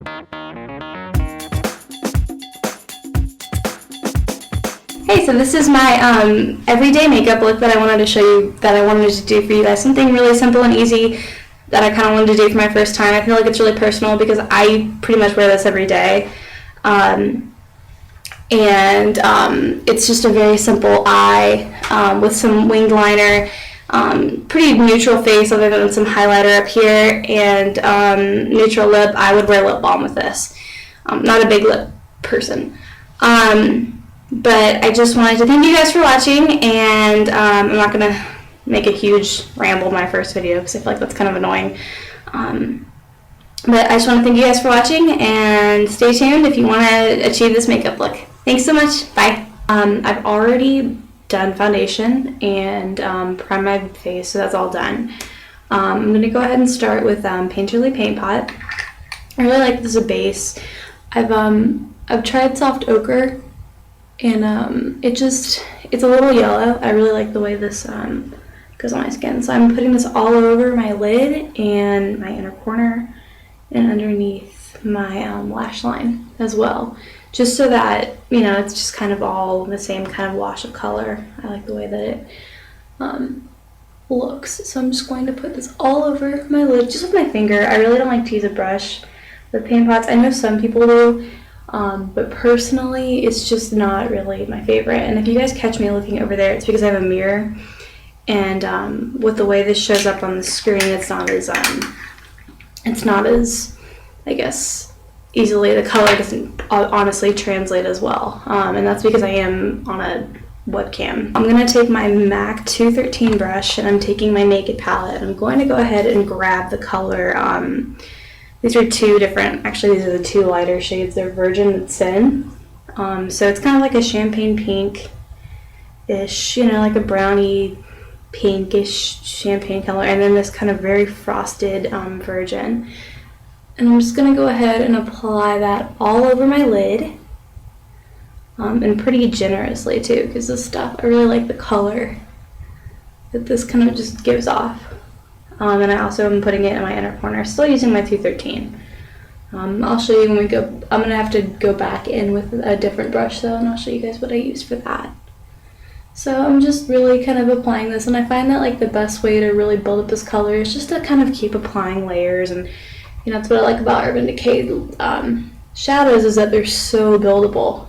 Hey, so this is my everyday makeup look that I wanted to show you, that I wanted to do for you guys. Something really simple and easy that I kind of wanted to do for my first time. I feel like it's really personal because I pretty much wear this every day. It's just a very simple eye with some winged liner, pretty neutral face other than some highlighter up here, and neutral lip. I would wear lip balm with this. Not a big lip person. But I just wanted to thank you guys for watching, and I'm not going to make a huge ramble in my first video because I feel like that's kind of annoying. But I just want to thank you guys for watching, and stay tuned if you want to achieve this makeup look. Thanks so much. Bye. I've already done foundation and primed my face, so that's all done. I'm going to go ahead and start with Painterly Paint Pot. I really like this as a base. I've tried Soft Ochre, and it's a little yellow. I really like the way this goes on my skin. So I'm putting this all over my lid and my inner corner and underneath my lash line as well, just so that, you know, it's just kind of all the same kind of wash of color. I like the way that it looks. So I'm just going to put this all over my lid just with my finger. I really don't like to use a brush with paint pots. I know some people do. But personally, it's just not really my favorite. And if you guys catch me looking over there, it's because I have a mirror, and with the way this shows up on the screen, it's not as I guess, easily, the color doesn't honestly translate as well, and that's because I am on a webcam. I'm going to take my MAC 213 brush, and I'm taking my Naked palette, and I'm going to go ahead and grab the color. These are two different, actually these are the two lighter shades. They're Virgin and Sin. So it's kind of like a champagne pink-ish, you know, like a brownie pinkish champagne color, and then this kind of very frosted Virgin. And I'm just going to go ahead and apply that all over my lid, and pretty generously too, because this stuff, I really like the color that this kind of just gives off. And I also am putting it in my inner corner, still using my 213. I'll show you when we go. I'm going to have to go back in with a different brush though, and I'll show you guys what I use for that. So I'm just really kind of applying this, and I find that like the best way to really build up this color is just to kind of keep applying layers. And you know, that's what I like about Urban Decay shadows, is that they're so buildable.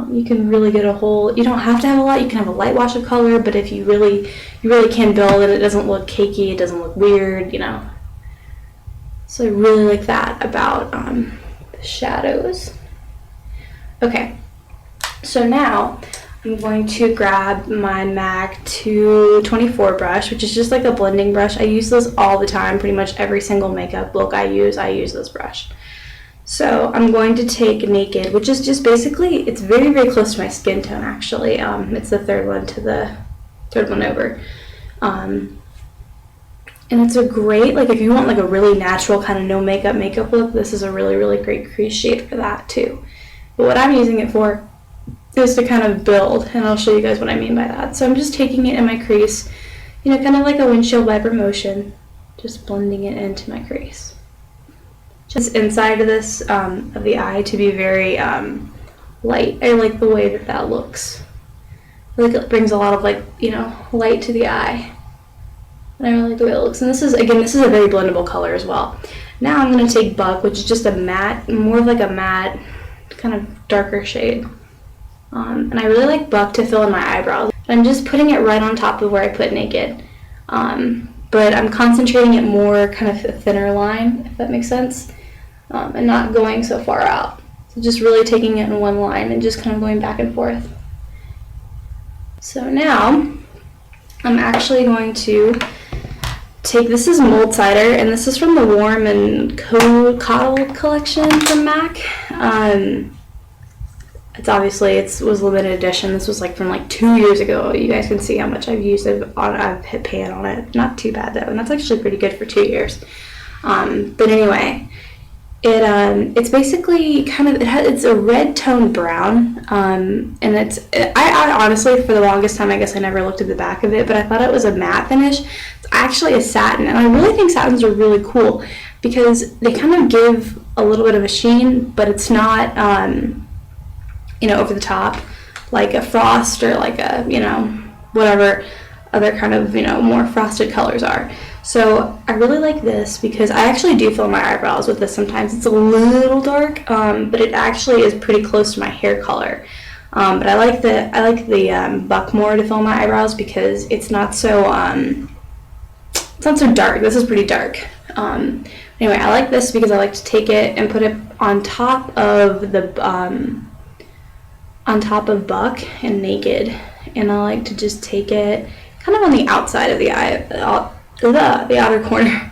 You can really get a whole, you don't have to have a lot, you can have a light wash of color, but if you really can build it, it doesn't look cakey, it doesn't look weird, you know. So I really like that about the shadows. Okay, so now I'm going to grab my MAC 224 brush, which is just like a blending brush. I use this all the time, pretty much every single makeup look I use this brush. So I'm going to take Naked, which is just basically, it's very, very close to my skin tone actually. It's the third one over. And it's a great, like if you want like a really natural kind of no makeup look, this is a really, really great crease shade for that too. But what I'm using it for is to kind of build, and I'll show you guys what I mean by that. So I'm just taking it in my crease, you know, kind of like a windshield wiper motion, just blending it into my crease. Just inside of this, of the eye, to be very light. I like the way that looks. I feel like it brings a lot of like, you know, light to the eye. And I really like the way it looks. And this is a very blendable color as well. Now I'm going to take Buck, which is just a matte, more of like a matte, kind of darker shade. And I really like Buck to fill in my eyebrows. I'm just putting it right on top of where I put Naked. But I'm concentrating it more kind of a thinner line, if that makes sense. And not going so far out. So just really taking it in one line and just kind of going back and forth. So now I'm actually going to take, this is Mold Cider, and this is from the Warm and Coddle collection from MAC. It's obviously, it was limited edition. This was like from like 2 years ago. You guys can see how much I've used it I've hit pan on it. Not too bad though, and that's actually pretty good for 2 years. But anyway, It's basically kind of, it's a red toned brown, and I honestly, for the longest time, I guess I never looked at the back of it, but I thought it was a matte finish. It's actually a satin, and I really think satins are really cool because they kind of give a little bit of a sheen, but it's not, over the top like a frost or like a, whatever other kind of, more frosted colors are. So I really like this because I actually do fill my eyebrows with this sometimes. It's a little dark, but it actually is pretty close to my hair color. But I like the Buckmore to fill my eyebrows because it's not so dark. This is pretty dark. Anyway, I like this because I like to take it and put it on top of Buck and Naked, and I like to just take it kind of on the outside of the eye, the outer corner,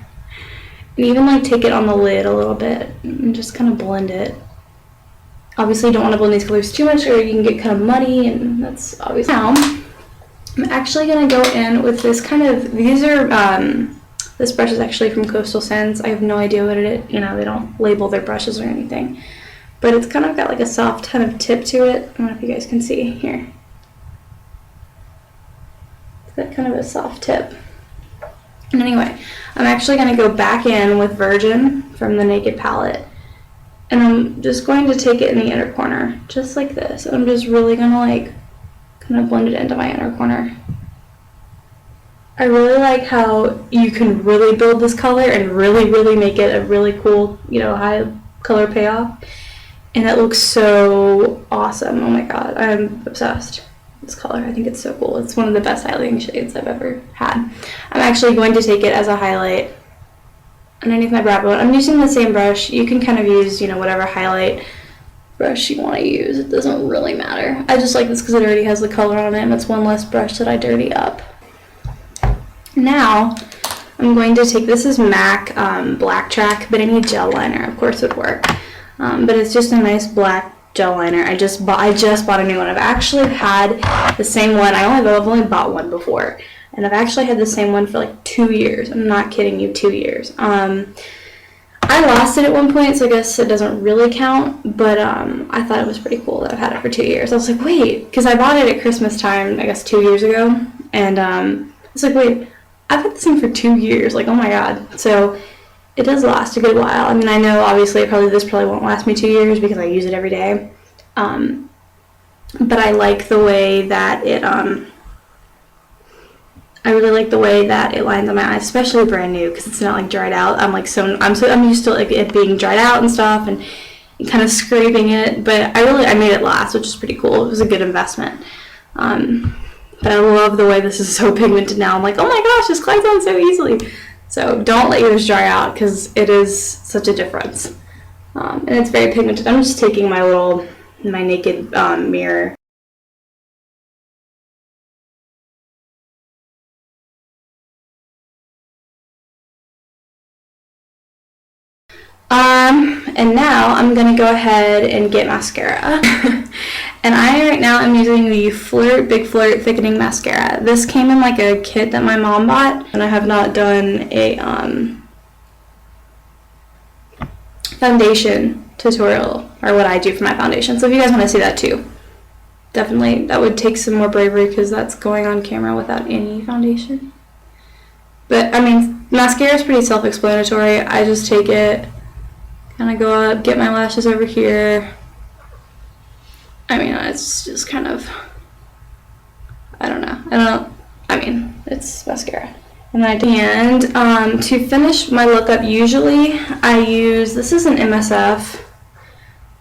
and even like take it on the lid a little bit and just kind of blend it. Obviously you don't want to blend these colors too much or you can get kind of muddy, and that's obvious. Now I'm actually going to go in with this kind of, this brush is actually from Coastal Scents. I have no idea what it is, they don't label their brushes or anything, but it's kind of got like a soft kind of tip to it. I don't know if you guys can see here. It's got kind of a soft tip. And anyway, I'm actually going to go back in with Virgin from the Naked palette, and I'm just going to take it in the inner corner, just like this. And I'm just really going to like kind of blend it into my inner corner. I really like how you can really build this color and really, really make it a really cool, high color payoff. And it looks so awesome. Oh my god, I'm obsessed. This color, I think it's so cool. It's one of the best highlighting shades I've ever had. I'm actually going to take it as a highlight underneath my brow bone. I'm using the same brush. You can kind of use, whatever highlight brush you want to use. It doesn't really matter. I just like this because it already has the color on it, and it's one less brush that I dirty up. Now, I'm going to take, this is MAC Black Track, but any gel liner, of course, would work. But it's just a nice black gel liner. I just bought a new one. I've actually had the same one. I've only bought one before, and I've actually had the same one for like 2 years. I'm not kidding you, 2 years. I lost it at one point, so I guess it doesn't really count, but I thought it was pretty cool that I've had it for 2 years. I was like, wait, because I bought it at Christmas time, I guess 2 years ago, and I was like, wait, I've had this thing for 2 years, like, oh my god. So it does last a good while. I mean, I know obviously this probably won't last me 2 years because I use it every day, but I like the way that it I really like the way that it lines on my eyes, especially brand new, because it's not like dried out. I'm used to like it being dried out and stuff, and kind of scraping it. But I made it last, which is pretty cool. It was a good investment. But I love the way this is so pigmented now. I'm like, oh my gosh, this glides on so easily. So don't let yours dry out because it is such a difference. And it's very pigmented. I'm just taking my Naked mirror. And now I'm going to go ahead and get mascara. And I right now am using the Big Flirt Thickening Mascara. This came in like a kit that my mom bought, and I have not done a foundation tutorial, or what I do for my foundation. So if you guys want to see that too, definitely, that would take some more bravery because that's going on camera without any foundation. But I mean, mascara is pretty self-explanatory. I just take it, kind of go up, get my lashes over here. I mean, it's just kind of, it's mascara. And to finish my look up, usually I use, this is an MSF,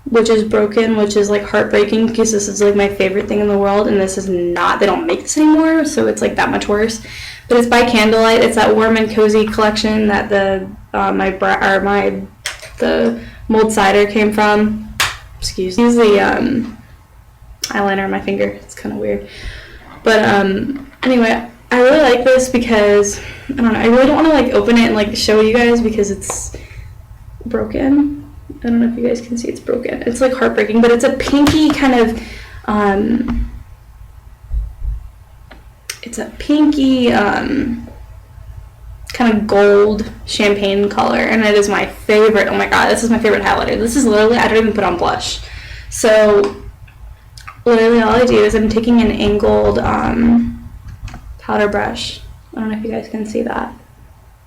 which is broken, which is like heartbreaking because this is like my favorite thing in the world, and this is not, they don't make this anymore, so it's like that much worse. But it's by Candlelight. It's that warm and cozy collection that the Mold Cider came from. Excuse me. Use the eyeliner on my finger. It's kind of weird. But anyway, I really like this because, I don't know, I really don't want to like open it and like show you guys because it's broken. I don't know if you guys can see it's broken. It's like heartbreaking, but it's a pinky kind of, it's a pinky kind kind of gold champagne color, and it is my favorite. Oh my god, this is my favorite highlighter. This is literally, I don't even put on blush. So literally all I do is I'm taking an angled powder brush. I don't know if you guys can see that.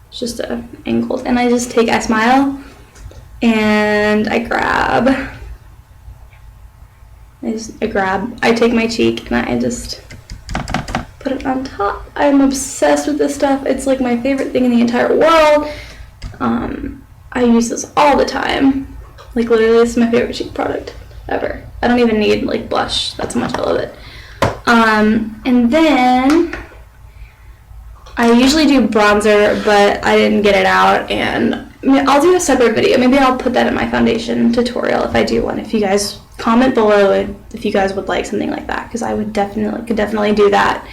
It's just a angled, and I smile and I take my cheek and I just put it on top. I'm obsessed with this stuff. It's like my favorite thing in the entire world. I use this all the time. Like literally, this is my favorite cheek product ever. I don't even need like blush. That's how much I love it. And then I usually do bronzer, but I didn't get it out, and I'll do a separate video. Maybe I'll put that in my foundation tutorial if I do one. If you guys comment below if you guys would like something like that, because I would definitely do that.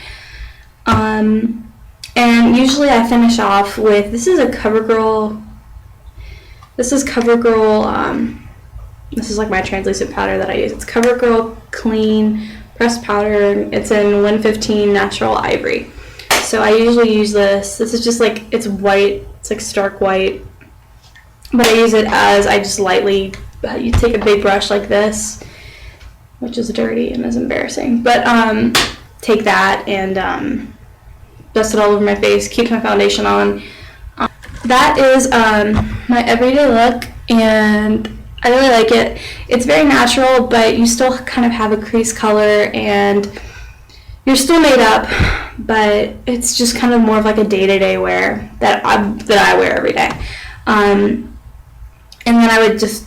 And usually I finish off with, this is CoverGirl, this is like my translucent powder that I use. It's CoverGirl Clean Pressed Powder. It's in 115 Natural Ivory. So I usually use this. This is just like, it's white, it's like stark white, but I use it as, I just lightly, you take a big brush like this, which is dirty and is embarrassing, but take that and dust it all over my face, keep my foundation on. That is my everyday look, and I really like it. It's very natural, but you still kind of have a crease color, and you're still made up, but it's just kind of more of like a day-to-day wear that I wear every day. And then I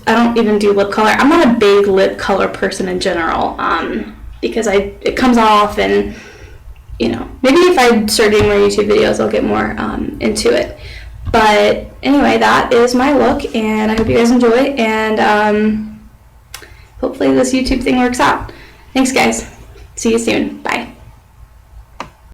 don't even do lip color. I'm not a big lip color person in general, because it comes off, and you know, maybe if I start doing more YouTube videos, I'll get more into it. But anyway, that is my look, and I hope you guys enjoy, and hopefully this YouTube thing works out. Thanks guys. See you soon. Bye.